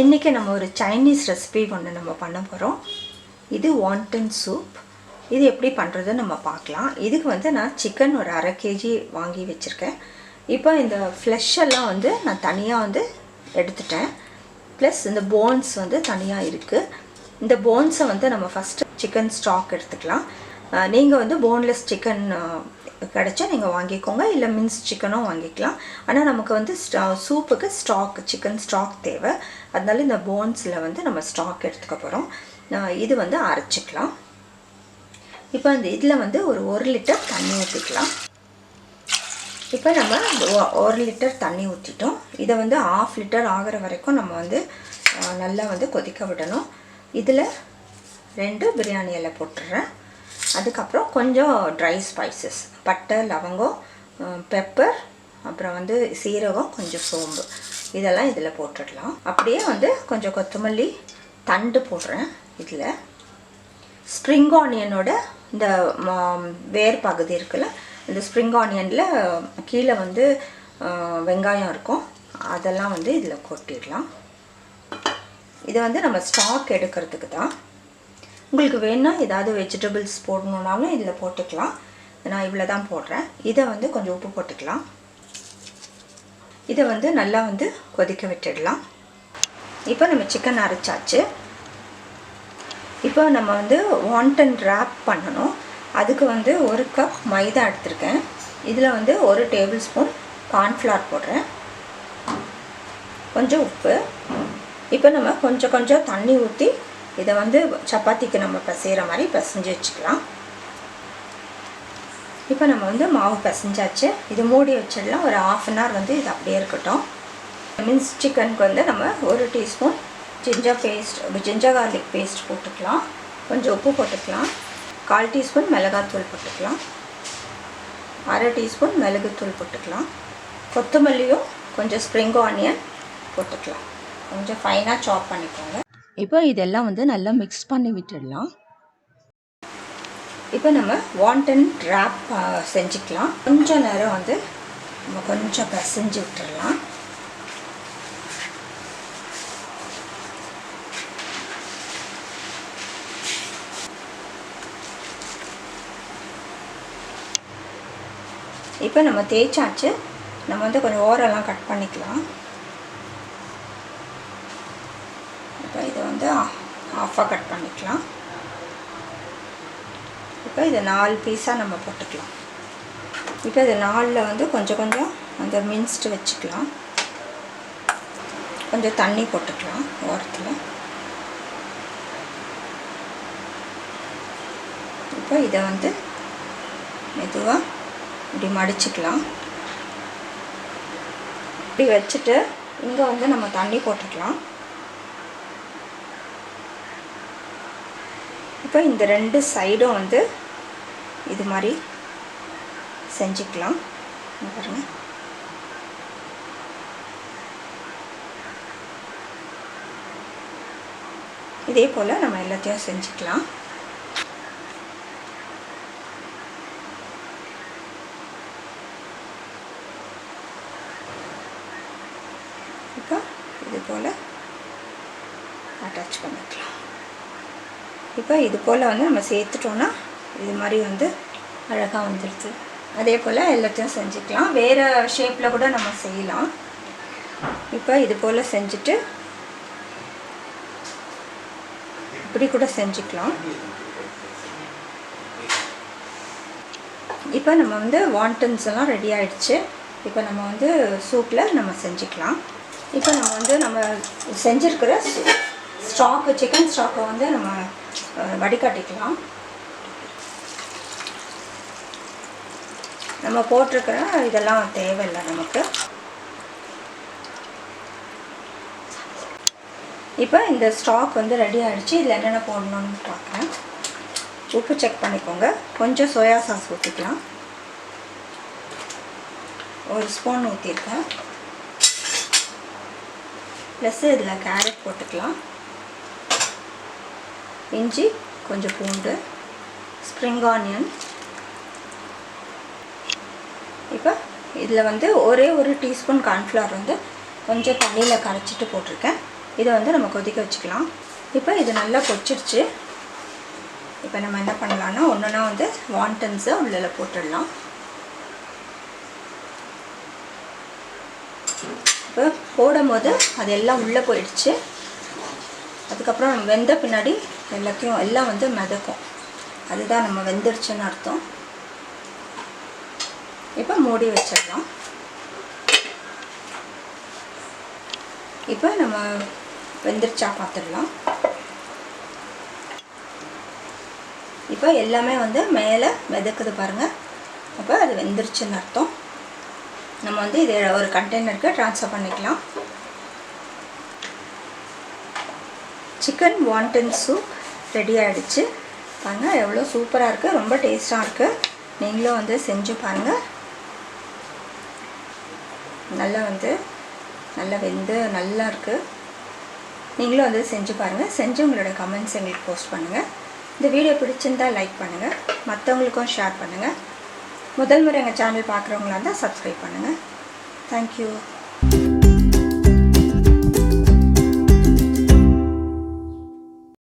இன்றைக்கி நம்ம ஒரு சைனீஸ் ரெசிபி ஒன்று நம்ம பண்ண போகிறோம். இது வாண்டன் சூப். இது எப்படி பண்ணுறதுன்னு நம்ம பார்க்கலாம். இதுக்கு வந்து நான் சிக்கன் ஒரு 1/2 kg வாங்கி வச்சுருக்கேன். இப்போ இந்த ஃப்ளஷ் எல்லாம் வந்து நான் தனியாக வந்து எடுத்துட்டேன். ப்ளஸ் இந்த போன்ஸ் வந்து தனியாக இருக்குது. இந்த போன்ஸை வந்து நம்ம ஃபஸ்ட்டு சிக்கன் ஸ்டாக் எடுத்துக்கலாம். நீங்கள் வந்து போன்லெஸ் சிக்கன் கிடச்சா நீங்கள் வாங்கிக்கோங்க, இல்லை மின்ஸ் சிக்கனும் வாங்கிக்கலாம். ஆனால் நமக்கு வந்து சூப்புக்கு சிக்கன் ஸ்டாக் தேவை. அதனால இந்த போன்ஸில் வந்து நம்ம ஸ்டாக் எடுத்துக்க போகிறோம். இது வந்து அரைச்சிக்கலாம். இப்போ இந்த இதில் வந்து ஒரு 1 லிட்டர் தண்ணி ஊற்றிக்கலாம். இப்போ நம்ம 1 லிட்டர் தண்ணி ஊற்றிட்டோம். இதை வந்து 1/2 லிட்டர் ஆகிற வரைக்கும் நம்ம வந்து நல்லா வந்து கொதிக்க விடணும். இதில் 2 பிரியாணி இலை போட்டுடுறேன். அதுக்கப்புறம் கொஞ்சம் ட்ரை ஸ்பைசஸ், பட்டை, லவங்கம், பெப்பர், அப்புறம் வந்து சீரகம், கொஞ்சம் சோம்பு, இதெல்லாம் இதில் போட்டுடலாம். அப்படியே வந்து கொஞ்சம் கொத்தமல்லி தண்டு போடுறேன். இதில் ஸ்ப்ரிங் ஆனியனோட இந்த வேர் பகுதி இருக்குல்ல, இந்த ஸ்ப்ரிங் ஆனியனில் கீழே வந்து வெங்காயம் இருக்கும், அதெல்லாம் வந்து இதில் கொட்டிடலாம். இதை வந்து நம்ம ஸ்டாக் எடுக்கிறதுக்கு தான். உங்களுக்கு வேணுன்னா ஏதாவது வெஜிடபிள்ஸ் போடணுன்னாலும் இதில் போட்டுக்கலாம். நான் இவ்வளோ தான் போடுறேன். இதை வந்து கொஞ்சம் உப்பு போட்டுக்கலாம். இதை வந்து நல்லா வந்து கொதிக்க விட்டுடலாம். இப்போ நம்ம சிக்கன் அரைச்சாச்சு. இப்போ நம்ம வந்து வாண்டன் ரேப் பண்ணணும். அதுக்கு வந்து 1 கப் மைதா எடுத்திருக்கேன். இதில் வந்து 1 டேபிள் ஸ்பூன் கார்ன்ஃப்ளவர் போடுறேன், கொஞ்சம் உப்பு. இப்போ நம்ம கொஞ்சம் கொஞ்சம் தண்ணி ஊற்றி இதை வந்து சப்பாத்திக்கு நம்ம பிசைகிற மாதிரி பிசைஞ்சு வச்சுக்கலாம். இப்போ நம்ம வந்து மாவு பிசைஞ்சாச்சு. இது மூடி வச்சிடலாம். ஒரு 1/2 அன் ஹவர் வந்து இது அப்படியே இருக்கட்டும். மின்ஸ் சிக்கனுக்கு வந்து நம்ம 1 டீஸ்பூன் ஜிஞ்சர் கார்லிக் பேஸ்ட் போட்டுக்கலாம். கொஞ்சம் உப்பு போட்டுக்கலாம். 1/4 டீஸ்பூன் மிளகாத்தூள் போட்டுக்கலாம். 1/2 டீஸ்பூன் மிளகுத்தூள் போட்டுக்கலாம். கொத்தமல்லியும் கொஞ்சம் ஸ்ப்ரிங் ஆனியன் போட்டுக்கலாம். கொஞ்சம் ஃபைனாக சாப் பண்ணிக்கோங்க. இப்போ இதெல்லாம் வந்து நல்லா மிக்ஸ் பண்ணி விட்டுடலாம். இப்போ நம்ம வாண்டன் ரேப் செஞ்சுக்கலாம். கொஞ்சம் நேரம் வந்து நம்ம கொஞ்சம் பிசைஞ்சு விட்டுடலாம். இப்போ நம்ம தேய்ச்சாச்சு. நம்ம வந்து கொஞ்சம் ஓரெல்லாம் கட் பண்ணிக்கலாம். இப்போ இதை வந்து ஆஃபாக கட் பண்ணிக்கலாம். இப்போ இதை 4 பீஸாக நம்ம போட்டுக்கலாம். இப்போ இது 4ல் வந்து கொஞ்சம் கொஞ்சம் அந்த மின்ஸ்டு வச்சுக்கலாம். கொஞ்சம் தண்ணி போட்டுக்கலாம் ஓரத்தில். இப்போ இதை வந்து மெதுவாக இப்படி மடிச்சுக்கலாம். இப்படி வச்சுட்டு இங்கே வந்து நம்ம தண்ணி போட்டுக்கலாம். இப்போ இந்த 2 சைடும் வந்து இது மாதிரி செஞ்சுக்கலாம். பாருங்கள், இதே போல் நம்ம எல்லாத்தையும் செஞ்சுக்கலாம். இப்போ இது போல் அட்டாச் பண்ணிக்கலாம். இப்போ இது போல் வந்து நம்ம சேர்த்துட்டோன்னா இது மாதிரி வந்து அழகாக வந்துடுது. அதே போல் எல்லாத்தையும் செஞ்சுக்கலாம். வேறு ஷேப்பில் கூட நம்ம செய்யலாம். இப்போ இது போல் செஞ்சுட்டு இப்படி கூட செஞ்சுக்கலாம். இப்போ நம்ம வந்து வாண்டன்ஸ் எல்லாம் ரெடி ஆகிடுச்சு. இப்போ நம்ம வந்து சூப்பில் நம்ம செஞ்சுக்கலாம். இப்போ நம்ம வந்து நம்ம செஞ்சுருக்கிற ஸ்டாக்கு, சிக்கன் ஸ்டாக்கை வந்து நம்ம வடிகட்டிக்கலாம். நம்ம போட்டிருக்கிற இதெல்லாம் தேவையில்லை நமக்கு. இப்போ இந்த ஸ்டாக் வந்து ரெடி ஆகிடுச்சு. இதில் என்னென்ன போடணும்னு பார்க்குறேன். உப்பு செக் பண்ணிக்கோங்க. கொஞ்சம் சோயா சாஸ் ஊற்றிக்கலாம். 1 ஸ்பூன் ஊற்றிருக்கேன். ப்ளஸ் இதில் கேரட் போட்டுக்கலாம். இஞ்சி, கொஞ்சம் பூண்டு, ஸ்ப்ரிங் ஆனியன். இப்போ இதில் வந்து ஒரே 1 டீஸ்பூன் கார்ன்ஃப்ளவர் வந்து கொஞ்சம் தண்ணியில் கரைச்சிட்டு போட்டிருக்கேன். இதை வந்து நம்ம கொதிக்க வச்சுக்கலாம். இப்போ இது நல்லா கொதிச்சிடுச்சு. இப்போ நம்ம என்ன பண்ணலான்னா ஒன்றுனா வந்து வாண்டன்ஸை உள்ளே போட்டுடலாம். இப்போ போடும்போது அது எல்லாம் உள்ளே போயிடுச்சு. அதுக்கப்புறம் நம்ம வெந்த பின்னாடி எல்லாம் வந்து மிதக்கும். அதுதான் நம்ம வெந்துடுச்சுன்னு அர்த்தம். இப்போ மூடி வச்சிடலாம். இப்போ நம்ம வெந்துருச்சா பார்த்துடலாம். இப்போ எல்லாமே வந்து மேலே மிதக்குது பாருங்கள். அப்போ அது வெந்துருச்சுன்னு அர்த்தம். நம்ம வந்து இதை ஒரு கண்டெய்னருக்கு ட்ரான்ஸ்ஃபர் பண்ணிக்கலாம். சிக்கன் வாண்டன் சூப் ரெடி ஆகிடுச்சு. பாருங்கள் எவ்வளோ சூப்பராக இருக்குது, ரொம்ப டேஸ்ட்டாக இருக்குது. நீங்களும் வந்து செஞ்சு பாருங்கள். நல்லா வெந்து நல்லா இருக்குது. நீங்களும் வந்து செஞ்சு பாருங்கள். செஞ்சு உங்களோட கமெண்ட்ஸ் எங்களுக்கு போஸ்ட் பண்ணுங்கள். இந்த வீடியோ பிடிச்சிருந்தால் லைக் பண்ணுங்கள், மற்றவங்களுக்கும் ஷேர் பண்ணுங்கள். முதல் முறை எங்கள் சேனல் பார்க்குறவங்களா இருந்தால் சப்ஸ்கிரைப் பண்ணுங்கள். தேங்க்யூ.